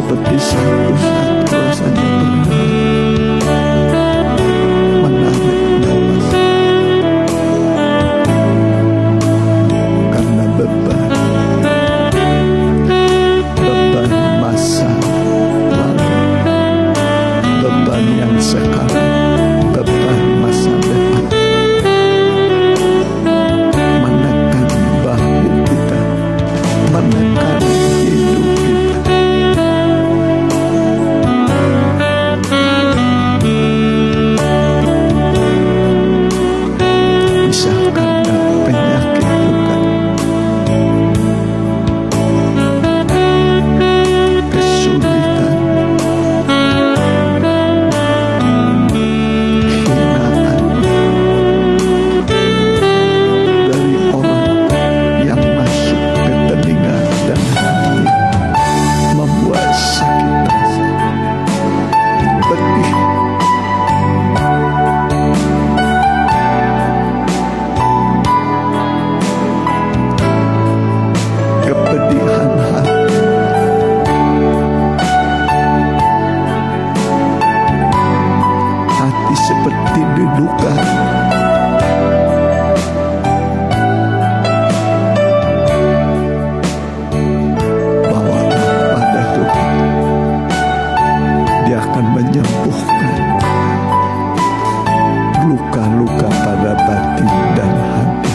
seperti satu-satu rasanya berat, menarik nafas karena beban masa lalu, beban yang sekarang, beban masa depan, menekan bahu kita, menekan hidup kita. Bisa karena penyakit bukan, kesulitan, hinaan dari orang yang masuk ke telinga dan hati, membuat sakit hati, pedih. Kepedihan hati, hati seperti diluka, bawalah pada Tuhan, Dia akan menyembuhkan luka-luka pada batin dan hati.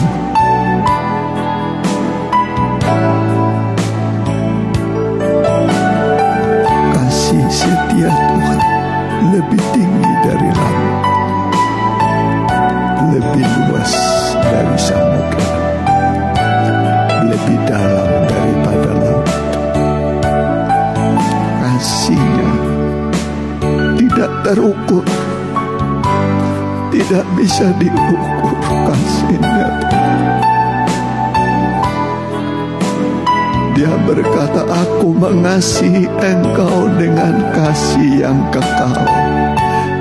Kasih setia Tuhan lebih tinggi dari langit, lebih luas dari samudra, lebih dalam daripada laut. Kasih-Nya tidak terukur, tidak bisa diukur kasih-Nya. Dia berkata, aku mengasihi engkau dengan kasih yang kekal,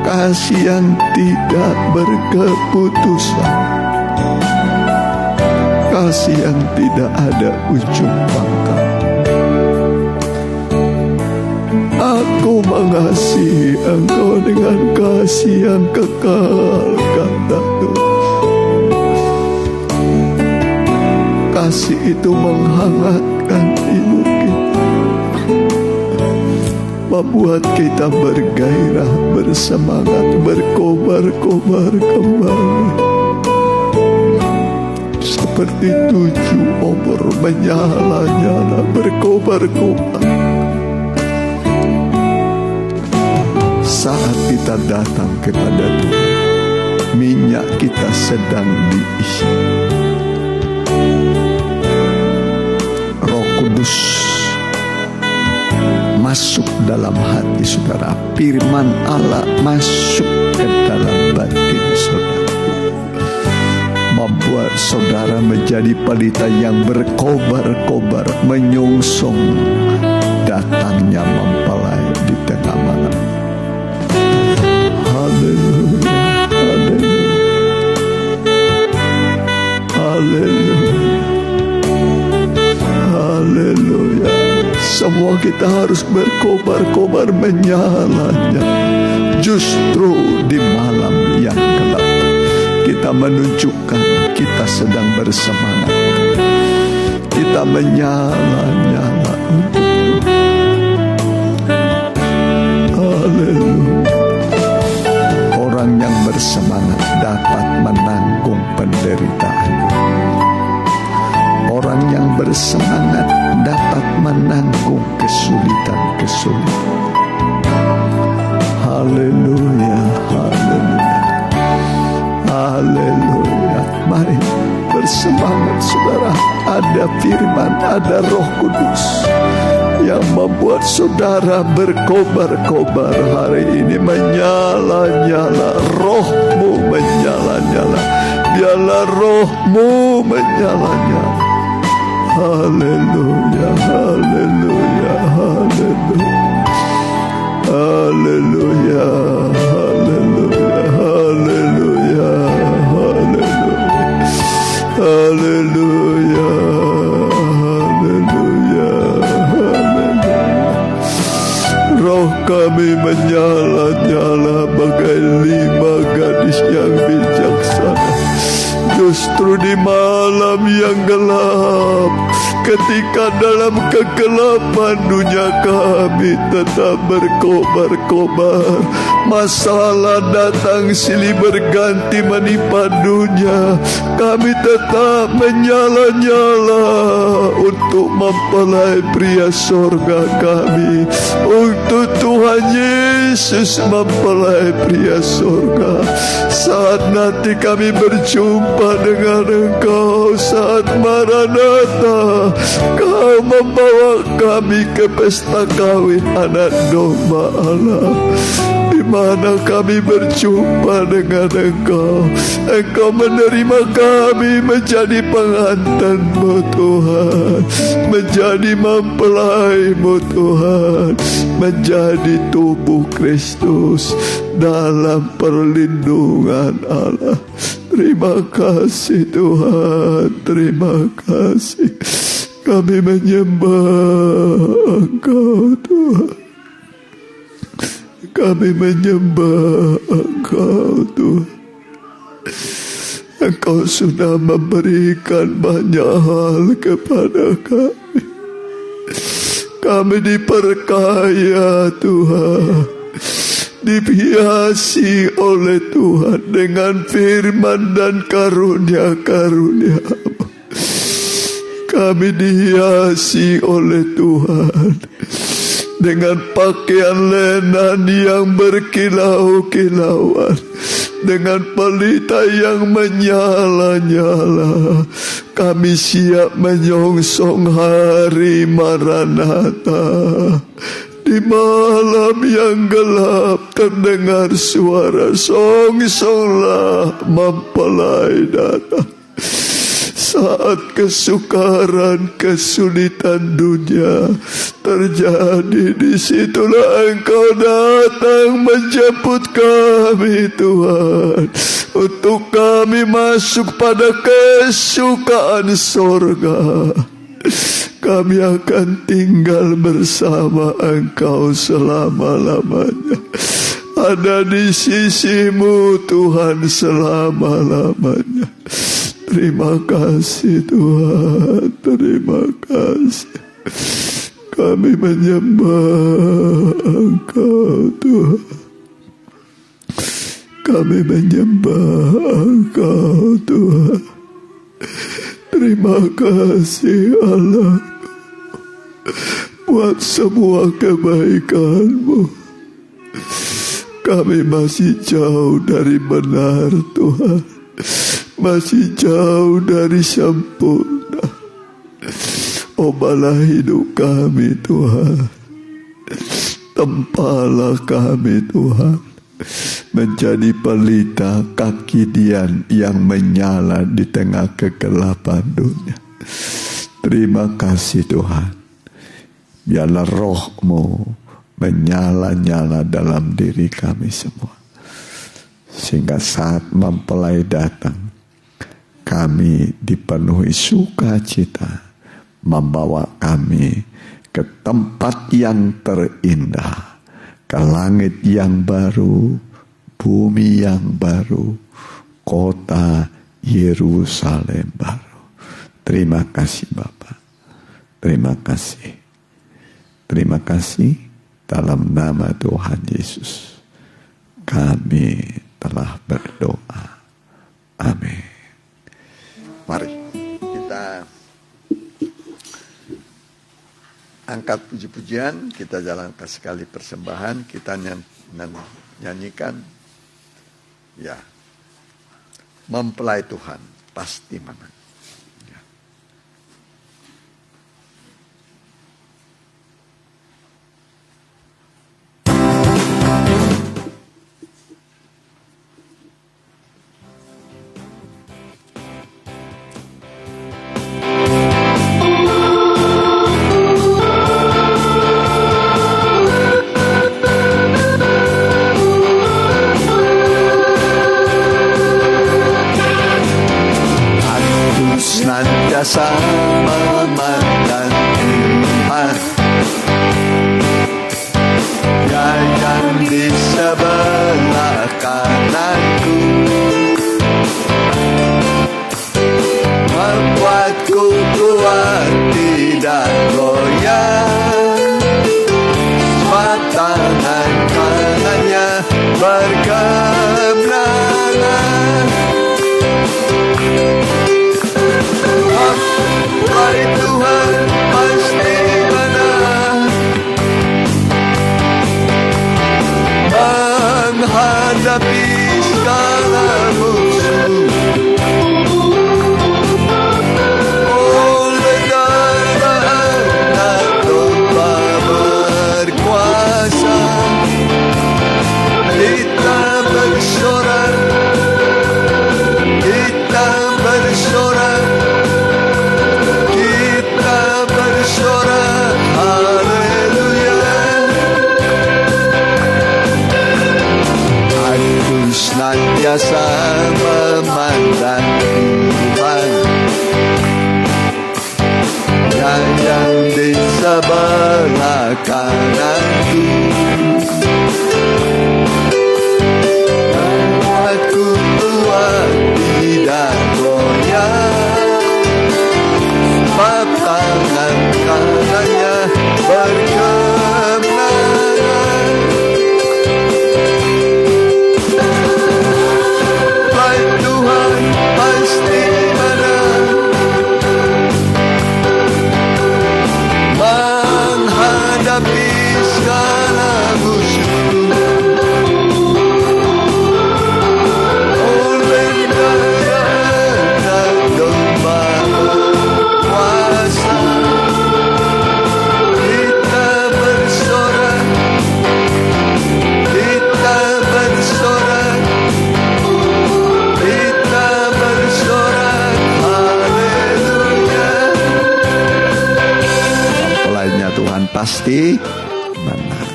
kasih yang tidak berkeputusan, kasih yang tidak ada ujung pangkal. Aku mengasihi engkau dengan kasih yang kekal, kata Tuhan. Kasih itu menghangatkan hidup kita, membuat kita bergairah, bersemangat, berkobar-kobar kembali. Seperti 7 obor menyala-nyala, berkobar-kobar. Saat kita datang kepada Tuhan, minyak kita sedang diisi. Roh Kudus masuk dalam hati saudara, firman Allah masuk ke dalam batin saudara, membuat saudara menjadi pelita yang berkobar-kobar, menyongsong datangnya mempelai di tengah malam. Haleluya, haleluya, haleluya, haleluya. Semua kita harus berkobar-kobar menyalanya. Justru di malam yang gelap kita menunjukkan kita sedang bersemangat, kita menyala-nyala untuk haleluya. Orang yang bersemangat dapat menanggung penderitaan. Orang yang bersemangat dapat menanggung kesulitan-kesulitan. Haleluya, haleluya, haleluya. Mari bersemangat saudara. Ada firman, ada Roh Kudus yang membuat saudara berkobar-kobar hari ini, menyala-nyala. Rohmu menyala-nyala, biarlah rohmu menyala-nyala. Haleluya, haleluya, haleluya, haleluya, haleluya, haleluya, haleluya, haleluya, haleluya, haleluya, kami menyala-nyala bagai 5 gadis yang bijaksana. Justru di malam yang gelap, ketika dalam kegelapan dunia kami tetap berkobar-kobar, masalah datang silih berganti menimpa dunia, kami tetap menyala-nyala untuk mempelai pria sorga kami, untuk Tuhan Yesus mempelai pria sorga. Saat nanti kami berjumpa dengan Engkau, saat Maranatha, Kau membawa kami ke pesta kawin anak domba Allah, di mana kami berjumpa dengan Engkau. Engkau menerima kami menjadi pengantin-Mu Tuhan, menjadi mempelai-Mu Tuhan, menjadi tubuh Kristus dalam perlindungan Allah. Terima kasih Tuhan, terima kasih. Kami menyembah Engkau Tuhan. Kami menyembah Engkau Tuhan. Engkau sudah memberikan banyak hal kepada kami. Kami diperkaya Tuhan, dihiasi oleh Tuhan dengan firman dan karunia-karunia. Kami dihiasi oleh Tuhan dengan pakaian lenan yang berkilau-kilauan, dengan pelita yang menyala-nyala. Kami siap menyongsong hari Maranatha. Di malam yang gelap terdengar suara song-songlah mempelai datang. Saat kesukaran, kesulitan dunia terjadi, disitulah Engkau datang menjemput kami Tuhan, untuk kami masuk pada kesukaan sorga. Kami akan tinggal bersama Engkau selama-lamanya, ada di sisi-Mu Tuhan selama-lamanya. Terima kasih Tuhan, terima kasih. Kami menyembah Engkau Tuhan. Kami menyembah Engkau Tuhan. Terima kasih Allah buat semua kebaikan-Mu. Kami masih jauh dari benar Tuhan, masih jauh dari sempurna. Obalah hidup kami Tuhan, tempalah kami Tuhan, menjadi pelita kaki Dian yang menyala di tengah kegelapan dunia. Terima kasih Tuhan. Biarlah Roh-Mu menyala-nyala dalam diri kami semua, sehingga saat mempelai datang, kami dipenuhi sukacita, membawa kami ke tempat yang terindah, ke langit yang baru, bumi yang baru, kota Yerusalem baru. Terima kasih Bapa. Terima kasih. Terima kasih. Dalam nama Tuhan Yesus kami telah berdoa. Amin. Mari kita angkat puji-pujian, kita jalankan sekali persembahan, kita nyanyikan ya, mempelai Tuhan pasti menang. Ya. Senantiasa memandang Tuhan, ya yang di sebelah kananku, membuatku kuat tidak goyah. Sebab tangan kanannya berkemenangan. Hai Tuhan pasti menang, menghadapi segala musuh. Oleh karena Anak Domba berkuasa, kita bersorak, kita bersorak, kita bersorak, haleluya. Aku senantiasa memandang Tuhan yang di sebelah kananku, aku kuat tidak goyah. Sebab tangan kanannya berkemenangan. Baik Tuhan pasti menang, menghadapi segala musuh. Oleh daya Anak Domba berkuasa, kita bersorak, kita bersorak, kita bersorak, haleluya. Lainnya Tuhan pasti menang,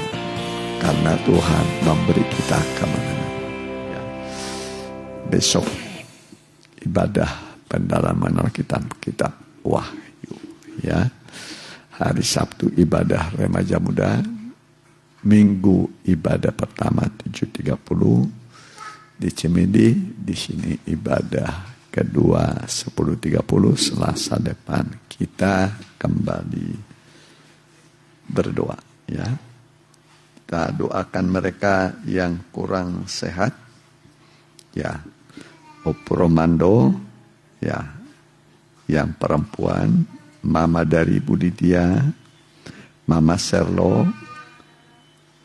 karena Tuhan memberi kita kemenangan. Ya. Besok ibadah pendalaman Alkitab, kitab Wahyu. Ya. Hari Sabtu ibadah remaja muda, Minggu ibadah pertama 7.30 di Cimindi. Di sini ibadah kedua 10.30. Selasa depan kita kembali berdoa. Ya, kita doakan mereka yang kurang sehat. Ya, Opromando. Ya, yang perempuan, Mama dari Bu Lydia, Mama Serlo.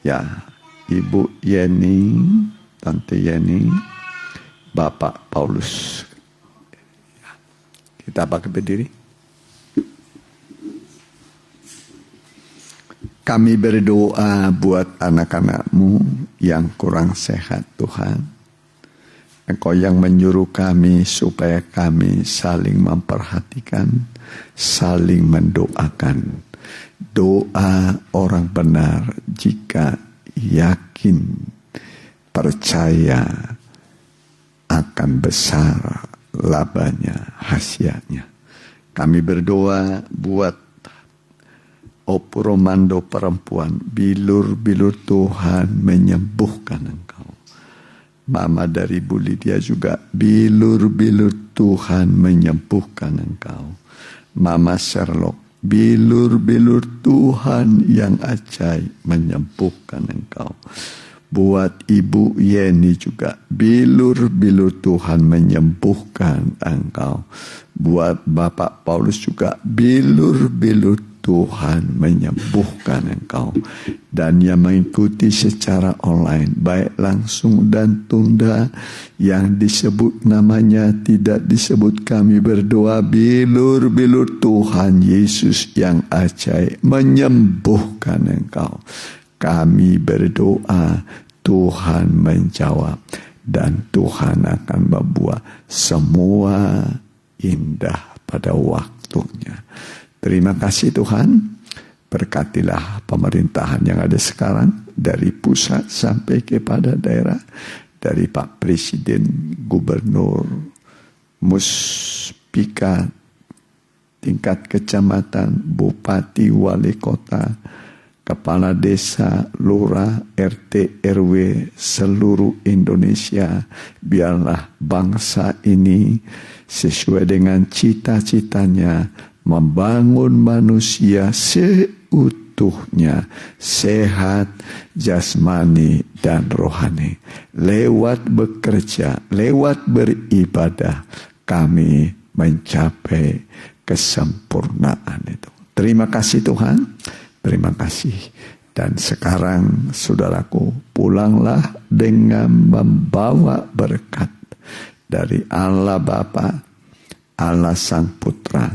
Ya, Ibu Yeni, Tante Yeni, Bapak Paulus. Ya. Kita pakai berdiri. Kami berdoa buat anak-anak-Mu yang kurang sehat, Tuhan. Engkau yang menyuruh kami supaya kami saling memperhatikan, saling mendoakan. Doa orang benar jika yakin, percaya akan besar labanya, hasiatnya. Kami berdoa buat Opromando perempuan, bilur-bilur Tuhan menyembuhkan engkau. Mama dari Bu Lydia juga, bilur-bilur Tuhan menyembuhkan engkau. Mama Sherlock, bilur-bilur Tuhan yang ajaib menyembuhkan engkau. Buat Ibu Yeni juga, bilur-bilur Tuhan menyembuhkan engkau. Buat Bapak Paulus juga, bilur-bilur Tuhan menyembuhkan engkau. Dan yang mengikuti secara online, baik langsung dan tunda, yang disebut namanya tidak disebut, kami berdoa bilur-bilur Tuhan Yesus yang ajaib menyembuhkan engkau. Kami berdoa, Tuhan menjawab, dan Tuhan akan membuat semua indah pada waktunya. Terima kasih Tuhan, berkatilah pemerintahan yang ada sekarang, dari pusat sampai kepada daerah, dari Pak Presiden, Gubernur, Muspika, tingkat kecamatan, Bupati, Wali Kota, kepala desa, lurah, RT, RW seluruh Indonesia. Biarlah bangsa ini sesuai dengan cita-citanya membangun manusia seutuhnya, sehat jasmani dan rohani. Lewat bekerja, lewat beribadah, kami mencapai kesempurnaan itu. Terima kasih Tuhan, terima kasih. Dan sekarang saudaraku, pulanglah dengan membawa berkat dari Allah Bapa, Allah Sang Putra,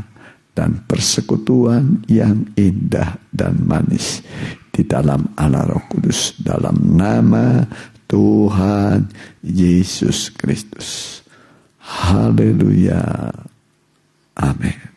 dan persekutuan yang indah dan manis di dalam Allah Roh Kudus, dalam nama Tuhan Yesus Kristus. Haleluya. Amin.